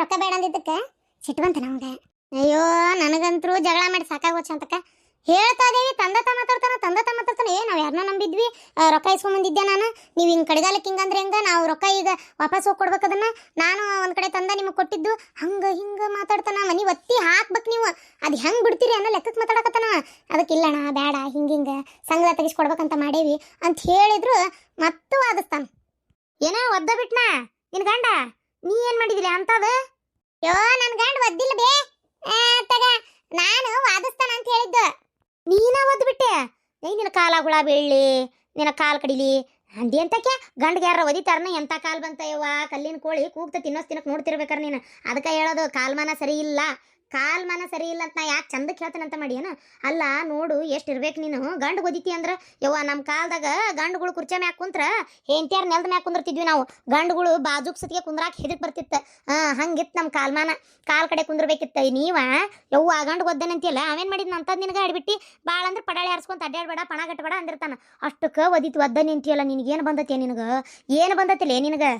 ರೊಕ್ಕ ಬೇಡ ಅಂದಿದ್ದಕ್ಕೆ ಸಿಟ್ವಂತ ನಮ್ಗೆ. ಅಯ್ಯೋ ನನಗಂತರೂ ಜಗಳ ಮಾಡಿ ಸಾಕಾಗೋಚ್ ಅಂತಕ್ಕ ಹೇಳ್ತಾ ಇದೇವಿ. ತಂದತ ಮಾತಾಡ್ತಾನೆ. ನಾವು ಯಾರನ್ನ ನಂಬಿದ್ವಿ, ರೊಕ್ಕ ಇಸ್ಕೊಂಬಂದಿದ್ದೆ ನಾನು. ನೀವು ಹಿಂಗೆ ಕಡೆಗಾಲಕ್ಕೆ ಹಿಂಗಂದ್ರೆ ಹೆಂಗ, ನಾವು ರೊಕ್ಕ ಈಗ ವಾಪಸ್ ಹೋಗಿ ಕೊಡ್ಬೇಕು ಅದನ್ನ. ನಾನು ಒಂದು ಕಡೆ ತಂದ ನಿಮಗೆ ಕೊಟ್ಟಿದ್ದು ಹಂಗೆ ಹಿಂಗೆ ಮಾತಾಡ್ತಾನ. ಮನೆ ಒತ್ತಿ ಹಾಕ್ಬೇಕು ನೀವು, ಅದು ಹೆಂಗೆ ಬಿಡ್ತೀರಿ ಅನ್ನೋ ಲೆಕ್ಕಕ್ಕೆ ಮಾತಾಡಕತ್ತಾನ. ಅದಕ್ಕಿಲ್ಲಣ್ಣ ಬೇಡ, ಹಿಂಗೆ ಸಂಘ ತೆಗಿಸ್ಕೊಡ್ಬೇಕಂತ ಮಾಡೇವಿ ಅಂತ ಹೇಳಿದ್ರು ಮತ್ತೂ ವಾದಿಸ್ತಾನ. ಏನೋ ಒದ್ದ ಬಿಟ್ನ ನಿನ್ ಗಂಡ, ನೀ ಏನು ಮಾಡಿದಿಲ್ಲ ಅಂತದ? ಯೋ ನನ್ನ ಗಂಡ ಒದ್ದಿಲ್ಲ ಬೇ ತಗ, ನಾನು ವಾದಿಸ್ತಾನ ಅಂತ ಹೇಳಿದ್ದು. ನೀನ ಒದ್ಬಿಟ್ಟೆ. ನಿನ್ನ ಕಾಲ ಹುಳ ಬೀಳ್ಲಿ, ನಿನ್ನ ಕಾಲು ಕಡಿಲಿ ಅಂದಿ ಅಂತಕ್ಕೆ ಗಂಡ್ಗೆ ಯಾರ ಒದಿತಾರನ. ಎಂಥ ಕಾಲು ಬಂತಯ್ಯವ್ವ, ಕಲ್ಲಿನ ಕೋಳಿ ಕೂಗ್ತ ತಿನ್ನೋಸ್ ನೋಡ್ತಿರ್ಬೇಕಾರ ನೀನು. ಅದಕ್ಕೆ ಹೇಳೋದು ಕಾಲ್ಮಾನ ಸರಿ ಇಲ್ಲ ಅಂತ ನಾ ಯಾಕೆ ಚಂದಕ್ಕೆ ಹೇಳ್ತೇನಂತ ಮಾಡಿ ಏನ? ಅಲ್ಲ ನೋಡು ಎಷ್ಟು ಇರ್ಬೇಕು ನೀನು. ಗಂಡು ಒದಿತಿ ಅಂದ್ರೆ ಯವ್ವ ನಮ್ಮ ಕಾಲದಾಗ ಗಂಡುಗಳು ಕುರ್ಚೆ ಮ್ಯಾಕ್ ಕುಂತ್ರ ಹೆಂಡ್ತಿಯಾರ ನೆಲದ ಮ್ಯಾಕ್ ಕುಂದಿರ್ತಿದ್ವಿ ನಾವು. ಗಂಡುಗಳು ಬಾಜುಕ್ ಸತಿಗೆ ಕುಂದ್ರಾಕ್ ಹೆದಕ್ ಬರ್ತಿತ್ತು. ಹಂಗಿತ್ತು ನಮ್ಮ ಕಾಲ್ಮಾನ. ಕಾಲ್ ಕಡೆ ಕುಂದ್ರಬೇಕಿತ್ತು. ನೀವ ಯವ್ವ ಗಂಡು ಒದ್ದನಂತಿಯಲ್ಲ, ಅವೇನು ಮಾಡಿದ್ನ ಅಂತದ್ ನಿನಗೆ ಆಡ್ಬಿಟ್ಟು ಭಾಳ ಅಂದ್ರೆ ಪಡಾಳಿ ಆರಿಸ್ಕೊಂತ ಅಡ್ಡಾಡ್ಬೇಡ, ಪಣ ಗಟ್ಟಬೇಡ ಅಂದಿರ್ತಾನ. ಅಷ್ಟಕ್ಕೆ ಒದಿತು ಒದ್ದ ನಿಂತಿಯಲ್ಲ. ನಿನಗೇನು ಬಂದತಿ? ಏನು ಬಂದತಿಲ್ಲ ನಿನಗೆ?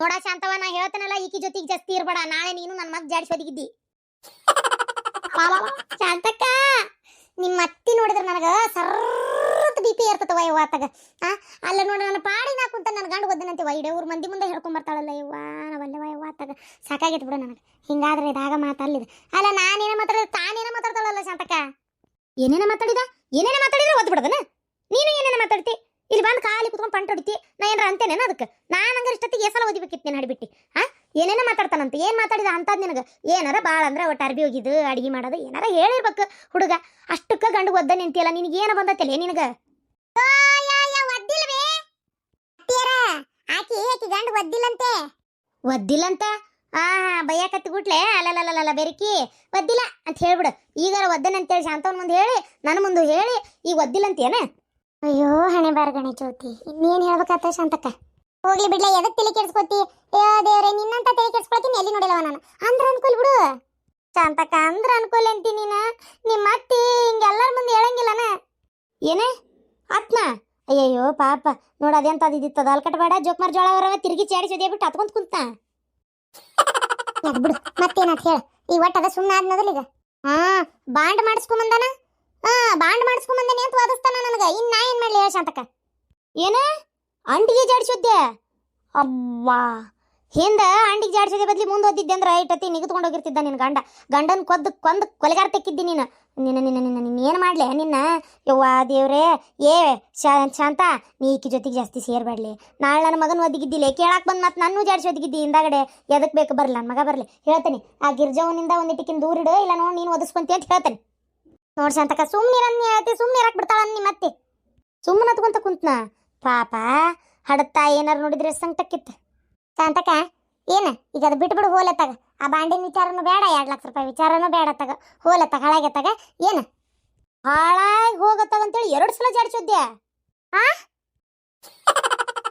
ನೋಡ ಶಾಂತವ, ನಾ ಹೇಳ್ತೇನಲ್ಲ ಈಕಿ ಜೊತೆಗೆ ಜಾಸ್ತಿ ಇರ್ಬೇಡ. ನಾಳೆ ನೀನು ನನ್ನ ಮತ್ತೆ ಜಾಡಿಸಿ ಒದಗಿದ್ದಿ. ಶಾಂತಕ್ಕ, ನಿಮ್ಮ ಅತ್ತಿ ನೋಡಿದ್ರೆ ನನಗೆ ಸರ್ರತ್ ಬಿ ಪಿ ಇರ್ತತವ ಯವ್ವ ಆತಾಗ. ಅಲ್ಲ ನೋಡಿ ನನ್ನ ಪಾಡಿನ ಕುಂತ ನನ್ನ ಗಂಡು ಒದ್ದನಂತೆ ವೈಡೆ ಊರು ಮಂದಿ ಮುಂದೆ ಹೇಳ್ಕೊಂಬರ್ತಾಳಲ್ಲ ಯವ್ವ, ನಾವಲ್ಲವ ಯವ್ವ ಆತಾಗ ಸಾಕಾಗೈತೆ ಬಿಡು ನನಗೆ. ಹಿಂಗಾದ್ರೆ ಇದಾಗ ಮಾತಲ್ಲಿದೆ. ಅಲ್ಲ ನಾನೇನ ಮಾತಾಡಿದ್ರೆ ತಾನೇನ ಮಾತಾಡ್ತಾಳಲ್ಲ ಶಾಂತಕ್ಕ. ಏನೇನ ಮಾತಾಡಿದ್ರೆ ಒದ್ದು ಬಿಡದನ? ನೀನು ಏನೇನ ಮಾತಾಡ್ತಿ? ಇಲ್ಲಿ ಬಂದು ಖಾಲಿ ಕುತ್ಕೊಂಡು ಪಂಟ ಹೊಡಿತಿ. ನಾ ಏನಾರ ಅಂತೇನೇನ ಅದಕ್ಕೆ? ನಾನು ಹಂಗಾರೆ ಇಷ್ಟೊತ್ತಿಗೆ ಎಸಲ ಓದಿಬೇಕಿತ್ತು ನೀನು ಹಡಿಬಿಟ್ಟು. ಏನೇನ ಮಾತಾಡ್ತಾನಂತ? ಏನು ಮಾತಾಡಿದ ಅಂತದ್ ನಿನಗೆ? ಏನಾರ ಭಾಳ ಅಂದ್ರೆ ಒಟ್ಟು ಅರ್ಬಿ ಹೋಗಿದ್ದು ಅಡಿಗೆ ಮಾಡೋದು ಏನಾರ ಹೇಳಿರ್ಬೇಕು ಹುಡುಗ. ಅಷ್ಟಕ್ಕೆ ಗಂಡು ಒದ್ದ ನಿಂತಿಯಲ್ಲ, ನಿನಗೇನು ಬಂದತ್ತಿಲ್ಲ ನಿನಗೆ? ಆಕಿ ಗಂಡು ಒದ್ದಿಲ್ಲಂತ ಬಯ್ಯಾಕತ್ತಿ ಗುಟ್ಲೆ ಅಲ್ಲಲ್ಲ ಬೆರಕಿ ಒದ್ದಿಲ್ಲ ಅಂತ ಹೇಳ್ಬಿಡು. ಈಗಾರ ಒದ್ದನಂತೇಳಿ ಶಾಂತವನ್ ಮುಂದೆ ಹೇಳಿ, ನನ್ನ ಮುಂದೆ ಹೇಳಿ ಈಗ ಒದ್ದಿಲ್ಲಂತೇನ? ಅಯ್ಯೋ ಹಣೆ ಬಾರ ಗಣೆ ಚೌತಿ, ಇನ್ನೇನು ಹೇಳ್ಬೇಕಾತ ಶಾಂತಕ್ಕ? ಹೋಗ್ಲಿ ಬಿಡ್ಲ, ಎದಕ್ಕೆ ತಲೆ ಕೆಡ್ಸ್ಕೊತಿ? ದೇವ್ರೆ, ನಿನ್ನಂತ ತಲೆ ಕೆಡ್ಸ್ಕೊಳ್ತೀನಿ ಎಲ್ಲಿ ನೋಡಿಲ್ಲವ ನಾನು. ಅಂದ್ರ ಅನ್ಕೊಲ್ ಬಿಡು ಶಾಂತಕ್ಕ, ಅಂದ್ರ ಅನ್ಕೊಲ್ ಅಂತಿ ನೀನು. ನಿಮ್ಮ ಅತ್ತಿ ಹಿಂಗೆಲ್ಲರ ಮುಂದೆ ಹೇಳಂಗಿಲ್ಲನ? ಏನೇ ಆತ್ನ? ಅಯ್ಯಯ್ಯೋ ಪಾಪ ನೋಡ, ಅದೆಂತದ ಇದಿತ್ತದ ಅಲ್ಕಟ್ಬೇಡ. ಜೋಕ್ಮಾರ್ ಜೋಳ ಅವರವ ತಿರುಗಿ ಚಾಡಿಸೋದೇ ಬಿಟ್ಟು ಹತ್ಕೊಂತ ಕುಂತ ಬಿಡು. ಮತ್ತೇನಂತ ಹೇಳ ಈ ಒಟ್ಟದ ಸುಮ್ಮನೆ ಆದ್ನದಲ್ಲ ಈಗ. ಬಾಂಡ್ ಮಾಡಿಸ್ಕೊಂಬಂದಾನ. ಬಾಂಡ್ ಮಾಡಿಸ್ಕೊಂಬಂದಾನೆ ಅಂತ ವಾದಿಸ್ತಾನ ನನಗೆ. ಇನ್ನು ನಾ ಏನು ಮಾಡಲಿ ಹೇಳ ಶಾಂತಕ್ಕ? ಏನ ಅಂಟಿಗೆ ಜಾಡಿಸೋದ್ದೆ? ಅವ್ವಾ, ಹಿಂದ ಅಂಡಿಗೆ ಜಾಡಿಸೋದೇ ಬದ್ಲಿ ಮುಂದೆ ಓದಿದ್ದೆ ಅಂದ್ರೆ ಐಟತಿ ನಿಗದ್ಕೊಂಡು ಹೋಗಿರ್ತಿದ್ದ ನಿನ್ನ ಗಂಡನ ಕೊಂದು ಕೊಲೆಗಾರ ತೆಕ್ಕಿದ್ದಿ ನೀನು. ಏನು ಮಾಡಲಿ ನಿನ್ನ? ಯವ್ವ ದೇವ್ರೇ, ಶಾಂತ, ನೀ ಈಕಿ ಜೊತೆಗೆ ಜಾಸ್ತಿ ಸೇರ್ಬೇಡ್ಲಿ. ನಾಳೆ ನನ್ನ ಮಗನ ಒದಗಿದ್ದಿಲ್ಲ ಕೇಳಾಕ್ ಬಂದು ಮತ್ತೆ ನಾನು ಜಾಡಿಸಿ ಒದಗಿದ್ದಿ ಹಿಂದಾಗಡೆ. ಎದಕ್ಕೆ ಬೇಕು ಬರಲಿ, ನನ್ನ ಮಗ ಬರಲಿ ಹೇಳ್ತೇನೆ. ಆ ಗಿರ್ಜವನಿಂದ ಒಂದಿಟ್ಟಿಕಿನ ದೂರಿಡು, ಇಲ್ಲ ನೋಡಿ ನೀನು ಒದಿಸ್ಕೊಂತಿ ಅಂತ ಹೇಳ್ತೇನೆ. ನೋಡಿ ಶಾಂತಕ್ಕ, ಸುಮ್ಮನೆ ಹೇಳ್ತಿ, ಸುಮ್ಮನೆ ಇರಕ್ಕೆ ಬಿಡ್ತಾಳ ನಿಮ್ಮ ಅತ್ತಿ. ಸುಮ್ಮನೆ ಹತ್ಕೊಂತ ಕುಂತ್ನ ಪಾಪ ಹಡತ್ತ ಏನಾರು ನೋಡಿದ್ರೆ ಸಂಕಟಕ್ಕಿತ್ತು. ಶಾಂತಕ್ಕ ಏನು ಈಗ ಅದು ಬಿಟ್ಬಿಡು, ಹೋಲತ್ತಾಗ. ಆ ಬಾಂಡಿನ ವಿಚಾರನೂ ಬೇಡ, 2 ಲಕ್ಷ ರೂಪಾಯಿ ವಿಚಾರನೂ ಬೇಡ ತಗ. ಹೋಲತ್ತಾಗ ಹಾಳಾಗತ್ತಾಗ. ಏನು ಹಾಳಾಗಿ ಹೋಗತ್ತಾಗಂತೇಳಿ 2 ಸಲ ಜಾಡಿಸೋದ್ಯಾ?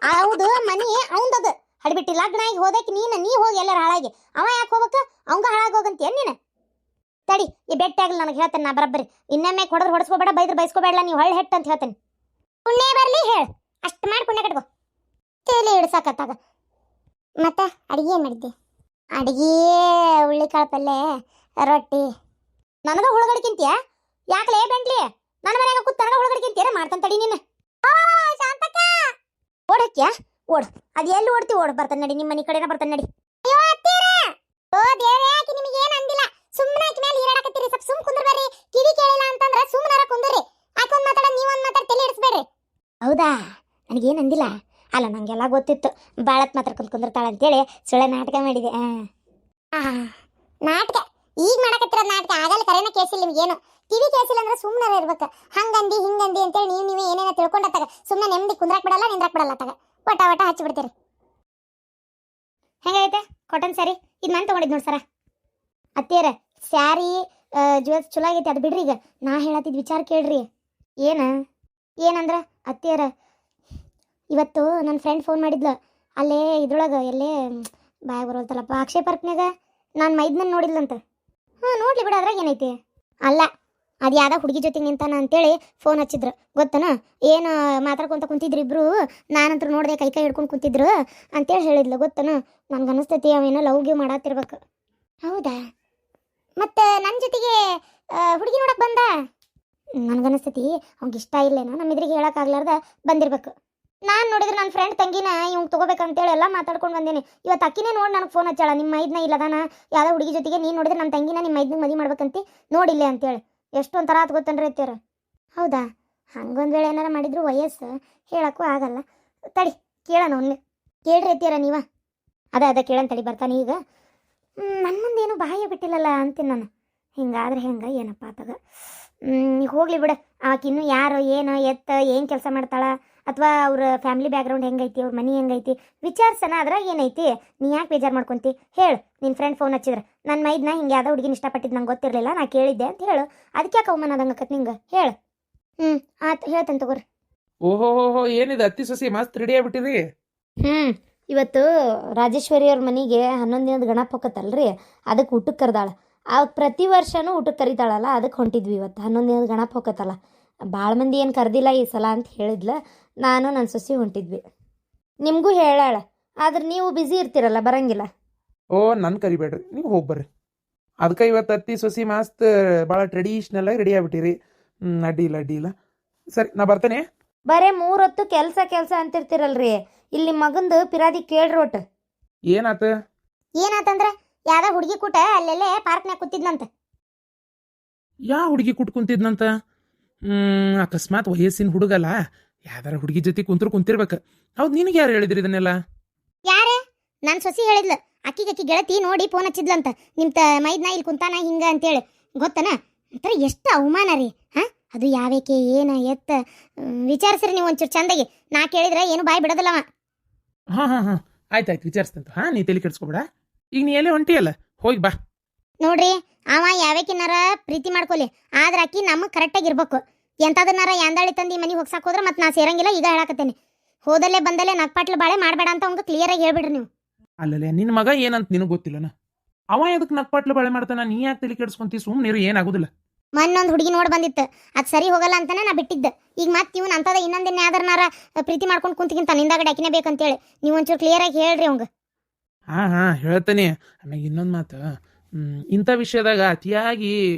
ಹೌದು, ಮನಿ ಅವಂದದು ಹಡಿಬಿಟ್ಟು ಲಗ್ನಾಗಿ ಹೋದಕ್ಕೆ ನೀ ಹೋಗಿ ಎಲ್ಲರೂ ಹಾಳಾಗಿ. ಅವ ಯಾಕೆ ಹೋಗ್ಬೇಕು? ಅವಂಗ ಹಾಳಾಗಿ ಹೋಗಂತೀಯ ನೀನು? ತಡಿ, ಈ ಬೆಟ್ಟ ಆಗಲಿ ನನಗೆ ಹೇಳ್ತೇನೆ ನಾ ಬರಬ್ಬರಿ. ಇನ್ನೊಮ್ಮೆ ಹೊಡೆಸ್ಕೋಬೇಡ, ಬೈದ್ರೆ ಬೈಸ್ಕೋಬೇಡ, ನೀವು ಹೊಳ್ಳಿ ಹೆಟ್ಟು ಅಂತ ಹೇಳ್ತೇನೆ. ಪುಣ್ಯ ಬರಲಿ ಹೇಳು, ಅಷ್ಟು ಮಾಡಿ ಪುಣ್ಯ ಕಟ್ಕೋ. ತೇಲಿ ಹಿಡ್ಸಾಕತ್ತಾಗ. ಮತ್ತೆ ಅಡಿಗೆ ಏನು ಮಾಡಿದ್ದೆ? ಅಡಿಗೆ ಹುಳ್ಳಿಕಾಳು ಪಲ್ಯ, ರೊಟ್ಟಿ. ನನಗ ಹುಳುಗಡ್ಕಿಂತೀಯ? ಯಾಕಲೇ ಬೆಂಡ್ಲಿ? ನನ್ನ ಮನೆಯಾಗ ಕೂತ್ ನನಗ ಹುಳುಗಡ್ಕಿಂತೀರ? ಮಾಡ್ತಾನೆ ತಡಿ ನೀನು. ಶಾಂತಕ್ಕ ಓಡಕ್ಯಾ? ಓಡು, ಅದು ಎಲ್ಲಿ ಓಡ್ತಿ? ಓಡು, ಬರ್ತಾನೆ ನಡಿ, ನಿಮ್ಮ ಮನೆ ಕಡೆನ ಬರ್ತಾನೆ ನಡಿ. ಅಯ್ಯೋ ಅತ್ತೀರ, ಓ ದೇವ್ರೇ, ಆಕಿ ನಿಮಗೆ ಏನು ಅಂದಿಲ್ಲ. ಸುಮ್ಮನೆ ಆಕಿ ಮೇಲೆ ಹೀರಾಡಕತ್ತೀರಿ. ಸ್ವಲ್ಪ ಸುಮ್ ಕುಂದ್ರಬೇಡ್ರಿ. ಕಿವಿ ಕೇಳಿಲ್ಲ ಅಂತಂದ್ರೆ ಸುಮ್ಮನಾರ ಕುಂದ್ರಿ. ಆಕೆ ಒಂದು ಮಾತಾಡ, ನೀವೊಂದು ಮಾತಾಡ, ತಲೆ ಇಡಿಸ್ಬೇಡ್ರಿ. ಹೌದಾ? ನನಗೇನು ಅಂದಿಲ್ಲ ಅಲ್ಲ, ನನಗೆಲ್ಲ ಗೊತ್ತಿತ್ತು. ಬಾಳತ್ ಮಾತ್ರ ಕುಂದ್ರತಾಳ ಅಂತೇಳಿ ಸುಳ್ಳೆ ನಾಟಕ ಮಾಡಿದೆ. ನಾಟಕ ಈಗ ಮಾಡಕತ್ತಿರೋದು ನಾಟಕ. ಆಗಲ್ಲ ಕರೆನ ಕೇಳಿಸಿಲ್ಲ ನಿಮಗೇನು. ಕಿವಿ ಕೇಳಿಸಿಲ್ಲ ಅಂದ್ರೆ ಸುಮ್ಮನೆ ಇರ್ಬೇಕು. ಹಂಗಂದಿ ಹಿಂಗಂದಿ ಅಂತೇಳಿ ನೀವೇ ಏನೇನೋ ತಿಳ್ಕೊಂಡತ್ತಾಗ ಸುಮ್ಮನೆ ನೆಮ್ಮದಿ ಕುಂದ್ರಾಕ್ ಬಿಡಲ್ಲ, ನಿಂದ್ರಾಕ್ ಬಿಡಲ್ಲ ತಗ. ಒಟ ಹಚ್ಚಿಬಿಡ್ತೀರಿ. ಹೆಂಗೈತೆ ಕಾಟನ್ ಸ್ಯಾರಿ? ಇದು ನಾನು ತೊಗೊಂಡಿದ್ದು ನೋಡಿ ಸರ. ಅತ್ತೇರ ಸ್ಯಾರಿ ಜುವೆಲ್ಸ್ ಚಲೋ ಆಗೈತಿ, ಅದು ಬಿಡ್ರಿ. ಈಗ ನಾ ಹೇಳತ್ತಿದ್ದು ವಿಚಾರ ಕೇಳ್ರಿ. ಏನಂದ್ರೆ ಅತ್ತೇರ, ಇವತ್ತು ನನ್ನ ಫ್ರೆಂಡ್ ಫೋನ್ ಮಾಡಿದ್ಲು. ಅಲ್ಲೇ ಇದ್ರೊಳಗೆ ಎಲ್ಲೇ ಬಾಯಾಗ ಬರೋಲ್ತಲ್ಲಪ್ಪ, ಅಕ್ಷಯ ಪಾರ್ಕ್ನಾಗ ನಾನು ಮೈದ್ನ ನೋಡಿದ್ಲಂತ. ನೋಡ್ಲಿ ಬಿಡ, ಅದ್ರಾಗ ಏನೈತಿ? ಅಲ್ಲ ಅದು ಯಾವ್ದೋ ಹುಡುಗಿ ಜೊತೆಗೆ ನಿಂತಾನ ಅಂತೇಳಿ ಫೋನ್ ಹಚ್ಚಿದ್ರು ಗೊತ್ತನ. ಏನು ಮಾತಾಡ್ಕೊಂತ ಕುಂತಿದ್ರು ಇಬ್ರು, ನಾನಂತೂ ನೋಡಿದೆ ಕೈ ಹಿಡ್ಕೊಂಡು ಕುಂತಿದ್ರು ಅಂತೇಳಿ ಹೇಳಿದ್ಲು ಗೊತ್ತನ. ನನ್ಗೆ ಅನಿಸ್ತೈತಿ ಅವೇನೋ ಲವ್ ಗಿವ್ ಮಾಡತ್ತಿರ್ಬೇಕು. ಹೌದಾ? ಮತ್ತೆ ನನ್ನ ಜೊತೆಗೆ ಹುಡುಗಿ ನೋಡಕ್ ಬಂದ. ನನಗನಿಸ್ತೈತಿ ಅವ್ನಿಗೆ ಇಷ್ಟ ಇಲ್ಲೇನೋ, ನಮ್ಮ ಎದುರಿಗೆ ಹೇಳೋಕ್ಕಾಗ್ಲಾರ್ದ ಬಂದಿರ್ಬೇಕು. ನಾನು ನೋಡಿದ್ರೆ ನನ್ನ ಫ್ರೆಂಡ್ ತಂಗಿನ ಇವ್ನು ತೊಗೋಬೇಕಂತೇಳಿ ಎಲ್ಲ ಮಾತಾಡ್ಕೊಂಡು ಬಂದೇನೆ. ಇವತ್ತು ಅಕ್ಕಿನೇ ನೋಡಿ ನನಗೆ ಫೋನ್ ಹಚ್ಚಾಳ, ನಿಮ್ಮ ಮೈದ್ನ ಇಲ್ಲದಾನ ಯಾವುದೋ ಹುಡುಗಿ ಜೊತೆಗೆ ನೀನು ನೋಡಿದ್ರೆ ನನ್ನ ತಂಗಿನ ನಿಮ್ಮ ಮೈದ್ನಿಗೆ ಮದುವೆ ಮಾಡ್ಬೇಕಂತ ನೋಡಿಲ್ಲೇ ಅಂತೇಳಿ ಎಷ್ಟೊಂಥರ ಆತು ಗೊತ್ತನ್ರಿ ಅತ್ತೀರ. ಹೌದಾ? ಹಂಗೊಂದು ವೇಳೆ ಏನಾರ ಮಾಡಿದ್ರು ವಯಸ್ಸು ಹೇಳೋಕ್ಕೂ ಆಗಲ್ಲ. ತಡಿ ಕೇಳೋಣ ಒಮ್ಮೆ. ಕೇಳ್ರಿ ಅತ್ತೀರ ನೀವ. ಅದೇ ಕೇಳೋಣ ತಡಿ, ಬರ್ತಾನೆ ಈಗ. ನನ್ನ ಮುಂದೇನು ಬಾಯ ಬಿಟ್ಟಿಲ್ಲಲ್ಲ ಅಂತೀನಿ ನಾನು. ಹಿಂಗಾದ್ರೆ ಹೆಂಗೆ ಏನಪ್ಪ ಆತಾಗ. ಈಗ ಹೋಗ್ಲಿ ಬಿಡ. ಆಕಿನ್ನೂ ಯಾರು ಏನು ಏನು ಕೆಲಸ ಮಾಡ್ತಾಳ ಅಥವಾ ಅವ್ರ ಫ್ಯಾಮಿಲಿ ಬ್ಯಾಕ್ಗ್ರೌಂಡ್ ಹೆಂಗೈತಿ, ಅವ್ರ ಮನೆ ಹೆಂಗೈತಿ ವಿಚಾರಿಸೋಣ. ಅದ್ರಾಗ ಏನೈತಿ? ನೀ ಯಾಕೆ ಬೇಜಾರು ಮಾಡ್ಕೊಂತಿ ಹೇಳು. ನಿನ್ನ ಫ್ರೆಂಡ್ ಫೋನ್ ಹಚ್ಚಿದ್ರೆ ನನ್ನ ಮೈದ್ನ ಹಿಂಗೆ ಯಾವುದೋ ಹುಡುಗಿನ ಇಷ್ಟಪಟ್ಟಿದ್ದು ನಂಗೆ ಗೊತ್ತಿರಲಿಲ್ಲ, ನಾ ಕೇಳಿದ್ದೆ ಅಂತ ಹೇಳು. ಅದಕ್ಕೆ ಯಾಕೆ ಅವಮಾನ ಆದಂಗಕ್ಕತ್ ನಿಂಗೆ ಹೇಳು. ಆಯ್ತು ಹೇಳ್ತೇನೆ ತಗೋರಿ. ಓಹೋ ಏನಿದೆ ಅತ್ತಿ ಸೊಸಿ ಮಸ್ತ್ ರೆಡಿ ಆಗ್ಬಿಟ್ಟಿರಿ. ಇವತ್ತು ರಾಜೇಶ್ವರಿ ಅವ್ರ ಮನೆಗೆ 11 ದಿನದ ಗಣಪ ಹೊಕ್ಕತ್ತಲ್ರಿ, ಅದಕ್ಕೆ ಊಟಕ್ಕೆ ಕರೆದಾಳ. ಪ್ರತಿ ವರ್ಷನೂ ಊಟಕ್ಕೆ ಕರಿತಾಳಲ್ಲ, ಅದಕ್ಕೆ ಹೊಂಟಿದ್ವಿ. ಇವತ್ತು 11 ದಿನದ ಗಣಪ ಹೊಕ್ಕತ್ತಲ್ಲ, ಭಾಳ ಮಂದಿ ಏನು ಕರೆದಿಲ್ಲ ಈ ಸಲ ಅಂತ ಹೇಳಿದ್ಲ. ನಾನು ನನ್ನ ಸೊಸಿ ಹೊಂಟಿದ್ವಿ. ನಿಮಗೂ ಹೇಳಾಳ, ಆದ್ರೆ ನೀವು ಬ್ಯುಸಿ ಇರ್ತೀರಲ್ಲ, ಬರಂಗಿಲ್ಲ. ಓ ನನ್ನ ಕರಿಬೇಡ್ರಿ, ನೀವು ಹೋಗಿ ಬರ್ರಿ. ಅದಕ್ಕೆ ಇವತ್ತು ಅತ್ತಿ ಸೊಸಿ ಮಸ್ತ್ ಭಾಳ ಟ್ರೆಡಿಷ್ನಲ್ ಆಗಿ ರೆಡಿ ಆಗ್ಬಿಟ್ಟಿರಿ. ಅಡ್ಡಿಲ್ಲ ಸರಿ, ನಾ ಬರ್ತೇನೆ. ಬರೇ 3 ಹೊತ್ತು ಕೆಲಸ ಅಂತಿರ್ತಿರಲ್ರಿ. ಇಲ್ಲಿ ಮಗಂದು ಪಿರಾದಿ ಕೇಳ್ರಿ ಒಟ್ಟು. ಏನಾತಂದ್ರೆ ಯಾವ್ದೋ ಹುಡುಗಿ ಕೂಟ ಅಲ್ಲೆಲ್ಲೇ ಪಾರ್ಕ್ನಾಗ ಕೂತಿದ್ನಂತ. ಯಾವ ಹುಡುಗಿ ಕುಂತಿದ್ನಂತ? ಅಕಸ್ಮಾತ್ ವಯಸ್ಸಿನ ಹುಡುಗಲ್ಲ, ಯಾವ್ದಾರ ಹುಡುಗಿ ಜೊತೆ ಕುಂತಿರ್ಬೇಕು. ಹೌದು, ನಿನಗೆ ಯಾರು ಹೇಳಿದ್ರಿ ಇದನ್ನೆಲ್ಲ? ಯಾರೇ? ನನ್ನ ಸೊಸಿ ಹೇಳಿದ್ಲು. ಅಕ್ಕಿ ಗೆಳತಿ ನೋಡಿ ಫೋನ್ ಹಚ್ಚಿದ್ಲಂತ, ನಿಮ್ಮ ಮೈದ್ನ ಇಲ್ಲಿ ಕುಂತಾನ ಹಿಂಗ ಅಂತೇಳಿ. ಗೊತ್ತನ? ಒಂಥರ ಎಷ್ಟು ಅವಮಾನ ರೀ. ಅದು ಯಾವೇಕೆ ಏನು ವಿಚಾರಿಸ್ರಿ ನೀವು ಒಂಚೂರು ಚಂದಾಗಿ. ನಾ ಕೇಳಿದ್ರೆ ಏನು ಬಾಯಿ ಬಿಡೋದಿಲ್ಲವ. ಹಾಂ ಆಯ್ತು ವಿಚಾರಿಸ್ತಂತ. ನೀ ತಲೆ ಕೆಡ್ಸ್ಕೊಬೇಡ. ಈಗ ನೀ ಎಲ್ಲೇ ಹೊಂಟಿಯಲ್ಲ, ಹೋಗಿ ಬಾ. ನೋಡ್ರಿ, ಅವ ಯಾವೇಕಿನಾರ ಪ್ರೀತಿ ಮಾಡ್ಕೊಲಿ, ಆದ್ರೆ ಅಕ್ಕಿ ನಮಗೆ ಕರೆಕ್ಟಾಗಿ ಇರ್ಬೇಕು. ಎಂಥದನ್ನಾರ ಯಾಂದಾಳಿ ತಂದು ಮನೆಗೆ ಹೋಗ್ಸಾಕ್ ಹೋದ್ರೆ ಮತ್ತೆ ನಾ ಸೇರಂಗಿಲ್ಲ. ಈಗ ಹೇಳಾಕತ್ತೇನೆ, ಹೋದಲ್ಲೇ ಬಂದಲ್ಲೇ ನಗ್ಪಾಟ್ಲು ಬಾಳೆ ಮಾಡಬೇಡ ಅಂತ ಅವ್ಗೆ ಕ್ಲಿಯರಾಗಿ ಹೇಳ್ಬಿಡ್ರಿ ನೀವು. ಅಲ್ಲಲ್ಲೇ ನಿನ್ನ ಮಗ ಏನಂತ ನಿನಗೆ ಗೊತ್ತಿಲ್ಲನ? ಅವ ಎದಕ್ಕೆ ನಕ್ಪಾಟ್ಲು ಬಾಳೆ ಮಾಡ್ತಾನ? ನೀ ಯಾಕೆ ತಲೆ ಕೆಡ್ಸ್ಕೊಂತಿ? ಸುಮ್ಮನೆ ಏನಾಗೋದಿಲ್ಲ. ಮೊನ್ನೊಂದು ಹುಡುಗಿ ನೋಡಿ ಬಂದಿತ್ತು, ಅದು ಸರಿ ಹೋಗಲ್ಲ ಅಂತಾನೆ ನಾ ಬಿಟ್ಟಿದ್ದೆ. ಈಗ ಮತ್ತೆ ಇವ್ನು ಅಂತದ ಇನ್ನೊಂದಿನ ಯಾವ್ದಾರನಾರ ಪ್ರೀತಿ ಮಾಡ್ಕೊಂಡು ಕುಂತಿಗಿಂತ ನಿಂದಾಗಡೆ ಅಕಿನೇ ಬೇಕಂತೇಳಿ ನೀವು ಒಂಚೂರು ಕ್ಲಿಯರಾಗಿ ಹೇಳ್ರಿ ಅವಂಗ. ಹಾಂ ಹೇಳ್ತೇನೆ. ಆಮೇಲೆ ಇನ್ನೊಂದು ಮಾತು, ಇಂಥ ವಿಷಯದಾಗ ಅತಿಯಾಗಿ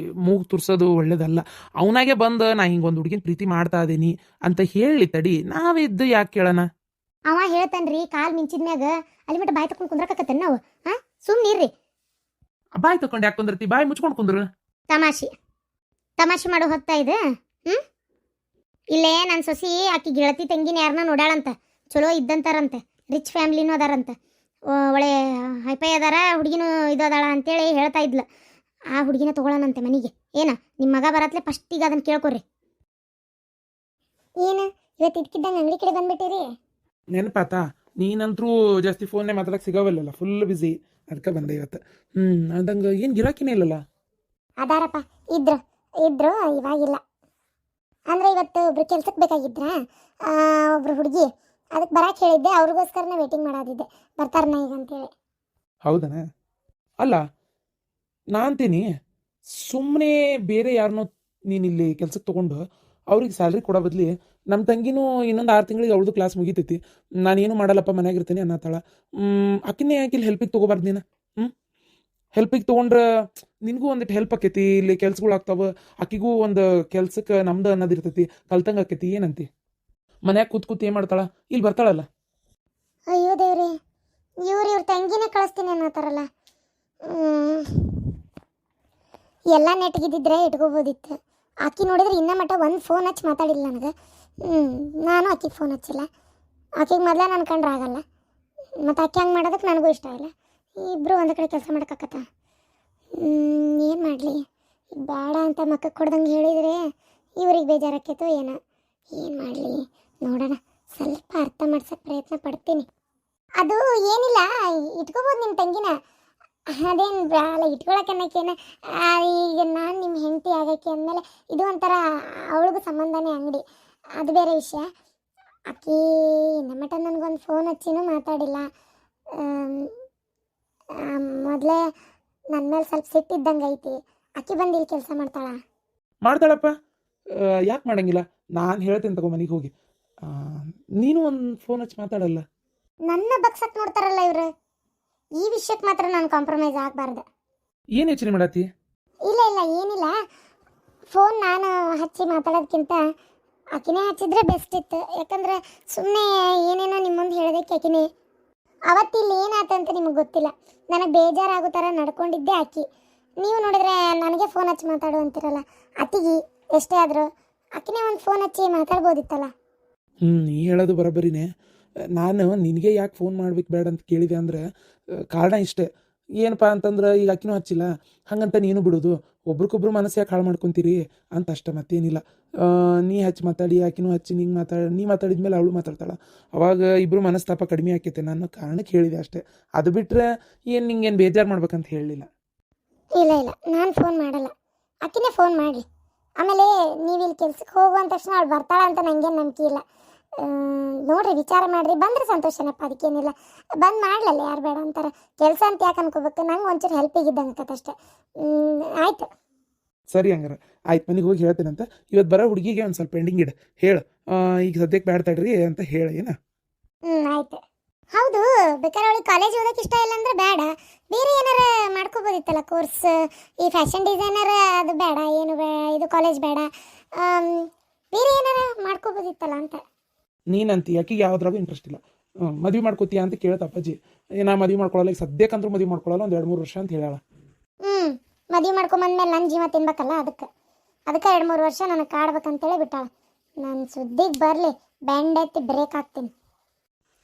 ಮೂಗು ತುರ್ಸೋದು ಒಳ್ಳೇದಲ್ಲ. ಅವನಾಗೆ ಬಂದು ನಾ ಹಿಂಗೊಂದು ಹುಡುಗಿನ ಪ್ರೀತಿ ಮಾಡ್ತಾ ಇದೀನಿ ಅಂತ ಹೇಳಿ ತಡಿ, ನಾವಿದ್ದು ಯಾಕೆ ಕೇಳೋಣ? ಅವ ಹೇಳ್ತಾನ್ರಿ, ಕಾಲ್ ಮಿಂಚಿದ್ಮ್ಯಾಗ ಅಲ್ಲಿ ಮಟ್ಟ ಬಾಯಿ ತಕೊಂಡು ಕುಂದ್ರಕತ್ತೇನೆ ನಾವು. ಸುಮ್ಮನಿರ್ರಿ. ಬಾಯಿ ತಕೊಂಡು ಯಾಕೆ ಕುಂದಿರ್ತಿ? ಬಾಯಿ ಮುಚ್ಕೊಂಡು ಕುಂದ್ರು. ತಮಾಷೆ ಮಾಡೋ ಹೊತ್ತಾ ಇದೆ. ಇಲ್ಲೇ ನನ್ನ ಸೊಸಿ ಆಕಿ ಗೆಳತಿ ತಂಗಿನ ಯಾರನ್ನ ನೋಡ್ಯಾಳಂತ, ಚಲೋ ಇದ್ದಂತಾರಂತೆ, ರಿಚ್ ಫ್ಯಾಮ್ಲಿನೂ ಅದಾರಂತೆ, ಒಳ್ಳೆ ಹೈಫೈ ಅದಾರ, ಹುಡುಗಿನೂ ಇದದಾಳ ಅಂತೇಳಿ ಹೇಳ್ತಾ ಇದ್ಲು. ಆ ಹುಡುಗಿನ ತೊಗೊಳನಂತೆ ಮನೆಗೆ. ಏನ ನಿಮ್ಮ ಮಗ ಬರತ್ಲೆ ಫಸ್ಟಿಗೆ ಅದನ್ನು ಕೇಳ್ಕೊರಿ. ಏನು ಇವತ್ತು ಇದ್ಕಿದ್ದಂಗೆ ಅಂಗಡಿ ಕಡೆ ಬಂದ್ಬಿಟ್ಟಿರಿ? ನೆನಪಾತಾ? ನೀನಂತರೂ ಜಾಸ್ತಿ ಫೋನ್ನೇ ಮಾತಾಡಕ್ಕೆ ಸಿಗವಲ್ಲ, ಫುಲ್ ಬಿಸಿ. ಅದಕ್ಕೆ ಬಂದೆ ಇವತ್ತು. ಅದಂಗೆ ಏನು ಗಿರಾಕಿನೇ ಇಲ್ಲಲ್ಲ? ಅದಾರಪ್ಪ, ಇದ್ರು ಇವಾಗಿಲ್ಲ. ಅಂದ್ರೆ ಇವತ್ತು ಒಬ್ರು ಕೆಲ್ಸಕ್ಕೆ ಬೇಕಾಗಿದ್ರ, ಒಬ್ರು ಹುಡುಗಿ, ಅದಕ್ಕೆ ಬರಕ್ಕೆ ಹೇಳಿದ್ದೆ. ಅವ್ರಿಗೋಸ್ಕರನೇ ವೇಟಿಂಗ್ ಮಾಡೋದಿದ್ದೆ, ಬರ್ತಾರನ ಈಗ ಅಂತೇಳಿ. ಹೌದನ? ಅಲ್ಲ, ನಾ ಅಂತೀನಿ, ಸುಮ್ಮನೆ ಬೇರೆ ಯಾರನ್ನೋ ನೀನಿಲ್ಲಿ ಕೆಲ್ಸಕ್ಕೆ ತೊಗೊಂಡು ಅವ್ರಿಗೆ ಸ್ಯಾಲ್ರಿ ಕೊಡೋ ಬದಲಿ ನಮ್ಮ ತಂಗಿನೂ ಇನ್ನೊಂದು 6 ತಿಂಗಳಿಗೆ ಅವಳದು ಕ್ಲಾಸ್ ಮುಗಿತೈತಿ, ನಾನೇನು ಮಾಡಲ್ಲಪ್ಪ ಮನ್ಯಾಗಿರ್ತೀನಿ ಅನ್ನತ್ತಾಳ. ಆಕಿನೇ ಯಾಕೆ ಇಲ್ಲಿ ಹೆಲ್ಪಿಗೆ ತೊಗೋಬಾರ್ದು ನೀನು? ಹೆಲ್ಪಿಗೆ ತೊಗೊಂಡ್ರೆ ನಿನಗೂ ಒಂದಿಟ್ಟು ಹೆಲ್ಪ್ ಆಕೈತಿ, ಇಲ್ಲಿ ಕೆಲ್ಸಗಳು ಆಗ್ತಾವ, ಆಕಿಗೂ ಒಂದು ಕೆಲ್ಸಕ್ಕೆ ನಮ್ದು ಅನ್ನೋದಿರ್ತೈತಿ, ಕಲ್ತಂಗೆ ಆಕೈತಿ. ಏನಂತಿ? ಮನ್ಯಾಗ ಕೂತ್ ಏನು ಮಾಡ್ತಾಳ? ಇಲ್ಲಿ ಬರ್ತಾಳಲ್ಲ. ಅಯ್ಯೋ ದೇವ್ರಿ, ಇವ್ರ ತಂಗಿನೇ ಕಳಿಸ್ತೀನಿ ಅನ್ನತ್ತಾರಲ್ಲ. ಎಲ್ಲ ನೆಟ್ಗಿದ್ದಿದ್ರೆ ಇಟ್ಕೋಬೋದಿತ್ತು. ಆಕಿ ನೋಡಿದ್ರೆ ಇನ್ನೂ ಮಟ್ಟ ಒಂದು ಫೋನ್ ಹಚ್ಚಿ ಮಾತಾಡಿಲ್ಲ ನನಗೆ. ನಾನು ಆಕಿಗೆ ಫೋನ್ ಹಚ್ಚಿಲ್ಲ. ಆಕಿಗೆ ಮೊದಲೇ ನನ್ನ ಕಂಡ್ರೆ ಆಗಲ್ಲ, ಮತ್ತು ಆಕೆ ಹಂಗೆ ಮಾಡೋದಕ್ಕೆ ನನಗೂ ಇಷ್ಟ ಇಲ್ಲ. ಇಬ್ಬರು ಒಂದು ಕಡೆ ಕೆಲಸ ಮಾಡೋಕ್ಕಾಗತ್ತ? ಏನು ಮಾಡಲಿ? ಬೇಡ ಅಂತ ಮಕ್ಕಕ್ಕೆ ಕೊಡ್ದಂಗೆ ಹೇಳಿದರೆ ಇವ್ರಿಗೆ ಬೇಜಾರಾಕೈತೋ ಏನೋ. ಏನು ಮಾಡಲಿ ನೋಡೋಣ, ಸ್ವಲ್ಪ ಅರ್ಥ ಮಾಡ್ಸೋಕ್ಕೆ ಪ್ರಯತ್ನ ಪಡ್ತೀನಿ. ಅದು ಏನಿಲ್ಲ, ಇಟ್ಕೋಬೋದು ನಿಮ್ಮ ತಂಗಿನ, ಅದೇನು ಬೇಡ ಇಟ್ಕೊಳಕ್ಕನ್ನಕ್ಕೇನ. ಈಗ ನಾನು ನಿಮ್ಮ ಹೆಂಡತಿ ಆಗೋಕ್ಕೆ ಅಂದಮೇಲೆ ಇದು ಒಂಥರ ಅವಳಿಗೂ ಸಂಬಂಧನೇ ಅಂಗಡಿ, ಅದು ಬೇರೆ ವಿಷಯ. ಆಕಿ ನಮ್ಮಟ ನನಗೊಂದು ಫೋನ್ ಹಚ್ಚಿನೂ ಮಾತಾಡಿಲ್ಲ. ಮೊದಲೇ ನನ್ನ ಮೇಲೆ ಸ್ವಲ್ಪ ಸಿಟ್ಟಿದ್ದಂಗೆ ಐತಿ. ಆಕಿ ಬಂದು ಇಲ್ಲಿ ಕೆಲಸ ಮಾಡ್ತಾಳ. ಮಾಡ್ತಾಳಪ್ಪ, ಯಾಕೆ ಮಾಡಂಗಿಲ್ಲ? ನಾನು ಹೇಳ್ತೇನೆ ತಗೋ ಮನೆಗೆ ಹೋಗಿ. ಆ, ನೀನು ಒಂದು ಫೋನ್ ಹಚ್ಚಿ ಮಾತಾಡಲ್ಲ. ನನ್ನ ಬಗ್ಸಕ್ ನೋಡ್ತಾರಲ್ಲ ಇವ್ರು. ಈ ವಿಷಯಕ್ಕೆ ಮಾತ್ರ ನಾನು ಕಾಂಪ್ರಮೈಸ್ ಆಗಬಾರ್ದು. ಏನು ಯೋಚನೆ ಮಾಡತ್ತಿ? ಇಲ್ಲ ಇಲ್ಲ ಏನಿಲ್ಲ, ಫೋನ್ ನಾನು ಹಚ್ಚಿ ಮಾತಾಡೋದಕ್ಕಿಂತ ಆಕಿನೇ ಹಚ್ಚಿದ್ರೆ ಬೆಸ್ಟ್ ಇತ್ತು. ಯಾಕಂದ್ರೆ ಸುಮ್ಮನೆ ಏನೇನೋ ನಿಮ್ಮ ಮುಂದೆ ಹೇಳೋದಕ್ಕೆ ಆಕಿನೇ. ಅವತ್ತಿಲ್ಲಿ ಏನಾಯ್ತಂತ ನಿಮಗೆ ಗೊತ್ತಿಲ್ಲ, ನನಗೆ ಬೇಜಾರಾಗೋ ಥರ ನಡ್ಕೊಂಡಿದ್ದೆ ಆಕಿ. ನೀವು ನೋಡಿದ್ರೆ ನನಗೆ ಫೋನ್ ಹಚ್ಚಿ ಮಾತಾಡು ಅಂತಿರಲ್ಲ. ಅತ್ತಿಗೆ ಎಷ್ಟೇ ಆದರೂ ಆಕಿನೇ ಒಂದು ಫೋನ್ ಹಚ್ಚಿ ಮಾತಾಡ್ಬೋದಿತ್ತಲ್ಲ. ನೀ ಹೇಳೋದು ಬರೋಬ್ಬರಿನೇ. ನಾನು ನಿನಗೆ ಯಾಕೆ ಫೋನ್ ಮಾಡ್ಬೇಕು ಬೇಡ ಅಂತ ಕೇಳಿದೆ ಅಂದರೆ ಕಾರಣ ಇಷ್ಟೇ. ಏನಪ್ಪ ಅಂತಂದ್ರೆ ಈಗ ಆಕಿನೂ ಹಚ್ಚಿಲ್ಲ, ಹಂಗಂತ ನೀನು ಬಿಡೋದು, ಒಬ್ರಿಗೊಬ್ರು ಮನಸ್ಸು ಯಾಕೆ ಹಾಳು ಮಾಡ್ಕೊತೀರಿ ಅಂತ ಅಷ್ಟೇ, ಮತ್ತೇನಿಲ್ಲ. ನೀ ಹಚ್ಚಿ ಮಾತಾಡಿ, ಆಕಿನೂ ಹಚ್ಚಿ ನೀ ಮಾತಾಡಿದ್ಮೇಲೆ ಅವಳು ಮಾತಾಡ್ತಾಳೆ, ಅವಾಗ ಇಬ್ಬರು ಮನಸ್ತಾಪ ಕಡಿಮೆ ಆಕೈತೆ. ನಾನು ಕಾರಣಕ್ಕೆ ಹೇಳಿದೆ ಅಷ್ಟೇ. ಅದು ಬಿಟ್ಟರೆ ಏನು ನಿಂಗೇನು ಬೇಜಾರು ಮಾಡ್ಬೇಕಂತ ಹೇಳಲಿಲ್ಲ. ಇಲ್ಲ ಇಲ್ಲ, ನಾನು ಫೋನ್ ಮಾಡಲ್ಲ, ಆಕಿನೇ ಫೋನ್ ಮಾಡಲಿ. ಆಮೇಲೆ ನೀವು ಇಲ್ಲಿ ಕೆಲ್ಸಕ್ಕೆ ಹೋಗುವಂತ ತಕ್ಷಣ ಅವಳು ಬರ್ತಾಳ ಅಂತ ನನಗೇನು ನಂಬಿಕೆ ಇಲ್ಲ. ನೋಡ್ರಿ, ವಿಚಾರ ಮಾಡ್ರಿ, ಬಂದ್ರೆ ಸಂತೋಷನಪ್ಪ, ಅದಕ್ಕೇನಿಲ್ಲ. ಬಂದು ಮಾಡ್ಲಲ್ಲ, ಯಾರು ಬೇಡ ಅಂತಾರೆ. ಕೆಲಸ ಅಂತ ಯಾಕೆ ಅನ್ಕೋಬೇಕು, ನಂಗೆ ಒಂಚೂರು ಹೆಲ್ಪಿಗೆ ಇದ್ದಂಗೆ ಆಕತ್ತಷ್ಟೆ. ಆಯ್ತು, ಸರಿ ಹಂಗಾರೆ ಆಯ್ತು, ಮನೆಗೆ ಹೋಗಿ ಹೇಳ್ತೇನಂತ. ಇವತ್ತು ಬರೋ ಹುಡುಗಿಗೆ ಒಂದು ಸ್ವಲ್ಪ ಪೆಂಡಿಂಗ್ ಇಡು, ಹೇಳು. ಈಗ ಸದ್ಯಕ್ಕೆ ಬೇಡ ತಡ್ರಿ ಅಂತ ಹೇಳ. ಏನ? ಆಯ್ತು. ಹೌದು, ಬೇಕಾದ್ರೆ ಅವಳಿಗೆ ಕಾಲೇಜ್ ಓದಕ್ಕೆ ಇಷ್ಟ ಇಲ್ಲ ಅಂದ್ರೆ ಬೇಡ, ಬೇರೆ ಏನಾರ ಮಾಡ್ಕೋಬೋದಿತ್ತಲ್ಲ ಕೋರ್ಸ್. ಈ ಫ್ಯಾಷನ್ ಡಿಸೈನರ್ ಅದು ಬೇಡ, ಏನು ಇದು ಕಾಲೇಜ್ ಬೇಡ, ಬೇರೆ ಏನಾರ ಮಾಡ್ಕೋಬೋದಿತ್ತಲ್ಲ ಅಂತ. ನೀನಂತಿ ಆಕಿಗೆ ಯಾವ್ದ್ರಾಗೂ ಇಂಟ್ರೆಸ್ಟ್ ಇಲ್ಲ. ಮದುವೆ ಮಾಡ್ಕೋತೀಯ ಅಂತ ಕೇಳ್ತ ಅಪ್ಪಾಜಿ. ನಾ ಮದುವೆ ಮಾಡ್ಕೊಳ್ಳಲ್ಲ, ಈಗ ಸದ್ಯಕ್ಕಂದ್ರೂ ಮದುವೆ ಮಾಡ್ಕೊಳ್ಳಲ್ಲ, ಒಂದು 2-3 ವರ್ಷ ಅಂತ ಹೇಳಾಳ. ಮದುವೆ ಮಾಡ್ಕೊಂಬಂದ್ಮೇಲೆ ನನ್ನ ಜೀವ ತಿನ್ಬೇಕಲ್ಲ, ಅದಕ್ಕೆ 2-3 ವರ್ಷ ನನಗೆ ಕಾಡ್ಬೇಕಂತೇಳಿ ಬಿಟ್ಟಾಳ. ನಾನು ಸುದ್ದಿಗೆ ಬರಲಿ, ಬ್ಯಾಂಡ್ ಎತ್ತಿ ಬ್ರೇಕ್ ಹಾಕ್ತೀನಿ.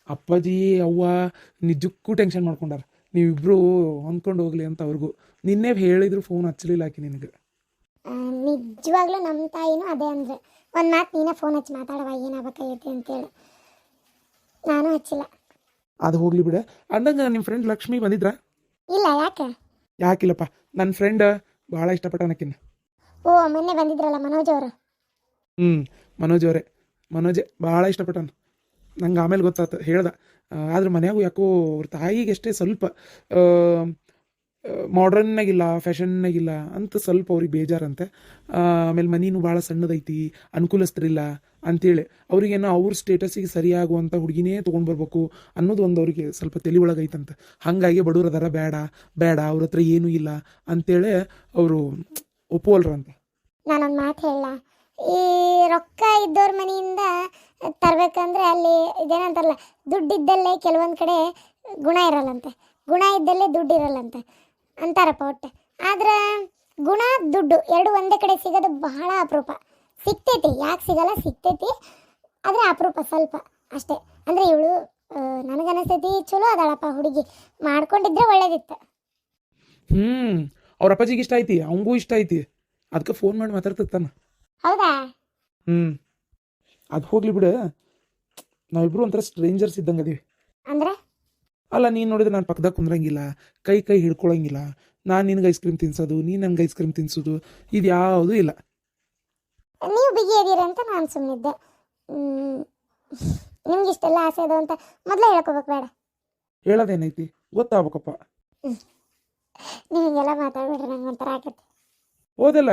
ಅಪ್ಪಾಜಿ ಅವ್ವ ನಿಜಕ್ಕೂ ಟೆನ್ಷನ್ ಮಾಡ್ಕೊಂಡಾರ, ನೀವಿಬ್ರು ಹೊಂದ್ಕೊಂಡು ಹೋಗ್ಲಿ ಅಂತ ಅವ್ರಿಗೂ. ನಿನ್ನೆ ಹೇಳಿದ್ರು, ಫೋನ್ ಹಚ್ಚಲಿಲ್ಲ ಆಕಿ ನಿನಗೆ. ನಿಜವಾಗ್ಲೂ ನಮ್ಮ ತಾಯಿನೂ ಅದೇ ಅಂದರೆ, ಒಂದು ಮಾತು ನೀನೇ ಫೋನ್ ಹಚ್ಚಿ ಮಾತಾಡವ, ಏನಾಗಬೇಕಾಗೈತಿ ಅಂತೇಳಿ. ನಾನು ಹಚ್ಚಿಲ್ಲ. ಅದು ಹೋಗ್ಲಿ ಬಿಡ. ಅಂದಂಗೆ ನಿಮ್ಮ ಫ್ರೆಂಡ್ ಲಕ್ಷ್ಮಿ ಬಂದಿದ್ರಾ? ಇಲ್ಲ, ಯಾಕೆ? ಯಾಕಿಲ್ಲಪ್ಪ, ನನ್ನ ಫ್ರೆಂಡ್ ಭಾಳ ಇಷ್ಟಪಟ್ಟನಕ್ಕಿನ್ನ. ಓ, ಮೊನ್ನೆ ಬಂದಿದ್ರಲ್ಲ ಮನೋಜ್ ಅವರು. ಮನೋಜ್ ಅವರೇ, ಮನೋಜೆ ಭಾಳ ಇಷ್ಟಪಟ್ಟನು. ನಂಗೆ ಆಮೇಲೆ ಗೊತ್ತಾಯ್ತು, ಹೇಳ್ದ. ಆದ್ರೆ ಮನ್ಯಾಗೂ ಯಾಕೋ ಅವ್ರ ತಾಯಿಗೆ ಅಷ್ಟೇ ಸ್ವಲ್ಪ ಮಾಡ್ರನ್ನಾಗಿಲ್ಲ, ಫ್ಯಾಷನ್ನಾಗಿಲ್ಲ ಅಂತ ಸ್ವಲ್ಪ ಅವ್ರಿಗೆ ಬೇಜಾರಂತೆ. ಆಮೇಲೆ ಮನೀನು ಭಾಳ ಸಣ್ಣದೈತಿ, ಅನುಕೂಲಸ್ಥರಿಲ್ಲ ಅಂತೇಳಿ ಅವ್ರಿಗೇನೋ ಅವ್ರ ಸ್ಟೇಟಸ್ಸಿಗೆ ಸರಿಯಾಗುವಂಥ ಹುಡುಗಿನೇ ತೊಗೊಂಡು ಬರ್ಬೇಕು ಅನ್ನೋದು ಒಂದು ಅವ್ರಿಗೆ ಸ್ವಲ್ಪ ತಲೆ ಒಳಗೈತಂತೆ. ಹಾಗಾಗಿ ಬಡವ್ರು ಅದಾರ, ಬೇಡ ಅವ್ರ ಹತ್ರ ಏನೂ ಇಲ್ಲ ಅಂತೇಳಿ ಅವರು ಒಪ್ಪುವಲ್ರಂತ. ನಾನೊಂದು ಮಾತು ಹೇಳ, ಈ ರೊಕ್ಕ ಇದ್ದವ್ರ ಮನೆಯಿಂದ ತರಬೇಕಂದ್ರೆ ಅಲ್ಲಿ ಇದೇನಂತಾರಲ್ಲ, ದುಡ್ಡಿದ್ದಲ್ಲೇ ಕೆಲವೊಂದು ಕಡೆ ಗುಣ ಇರಲ್ಲಂತೆ, ಗುಣ ಇದ್ದಲ್ಲೇ ದುಡ್ಡು ಇರಲ್ಲಂತೆ ಅಂತಾರಪ್ಪ ಒಟ್ಟು. ಆದ್ರೆ ಗುಣ ದುಡ್ಡು ಎರಡು ಒಂದೇ ಕಡೆ ಸಿಗೋದು ಬಹಳ ಅಪರೂಪ. ಸಿಗ್ತೈತಿ, ಯಾಕೆ ಸಿಗಲ್ಲ, ಸಿಗ್ತೈತಿ, ಆದರೆ ಅಪರೂಪ ಸ್ವಲ್ಪ ಅಷ್ಟೇ. ಅಂದರೆ ಇವಳು ನನಗನ್ನಿಸ್ತೈತಿ ಚಲೋ ಅದಾಳಪ್ಪ ಹುಡುಗಿ, ಮಾಡ್ಕೊಂಡಿದ್ರೆ ಒಳ್ಳೇದಿತ್ತು. ಅವ್ರ ಅಪ್ಪಾಜಿಗೆ ಇಷ್ಟ ಐತಿ, ಅವಂಗೂ ಇಷ್ಟ ಐತಿ, ಅದಕ್ಕೆ ಫೋನ್ ಮಾಡಿ ಮಾತಾಡ್ತಿರ್ತಾನ. ಹೌದಾ? ಅದು ಹೋಗ್ಲಿ ಬಿಡು, ನಾವಿಬ್ರು ಒಂಥರ ಸ್ಟ್ರೇಂಜರ್ಸ್ ಇದ್ದಂಗೆ ಅದೀವಿ. ಅಂದ್ರೆ? ಅಲ್ಲ, ನೀನು ನೋಡಿದ್ರೆ ನಾನು ಪಕ್ಕದಾಗ ಕುಂದ್ರಂಗಿಲ್ಲ, ಕೈ ಹಿಡ್ಕೊಳಂಗಿಲ್ಲ, ನಾನು ನಿನಗೆ ಐಸ್ ಕ್ರೀಮ್ ತಿನ್ಸೋದು, ನೀನು ನನಗೆ ಐಸ್ ಕ್ರೀಮ್ ತಿನ್ಸೋದು, ಇದು ಯಾವುದೂ ಇಲ್ಲ. ನೀವು ಬಿಗಿ ಇದೀರಿ ಅಂತ ನಾನು ಸುಮ್ಮನಿದ್ದೆ. ನಿಮ್ಗೆ ಇಷ್ಟೆಲ್ಲ ಆಸೆ ಅದು ಅಂತ ಮೊದಲೇ ಹೇಳ್ಕೋಬೇಕು ಬೇಡ? ಹೇಳೋದೇನೈತಿ, ಗೊತ್ತಾಗ್ಬೇಕಪ್ಪ. ನೀವು ಹಿಂಗೆಲ್ಲ ಮಾತಾಡ್ಬಿಡ್ರಿ, ನಂಗೆ ಒಂಥರ ಆಕತಿ. ಹೋದಲ್ಲ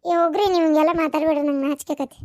ಹೋಗ್ರಿ, ನೀವು ಹಿಂಗೆಲ್ಲ ಮಾತಾಡ್ಬಿಡ್ರಿ, ನಂಗೆ ನಾಚಿಕೆ ಆಕತಿ.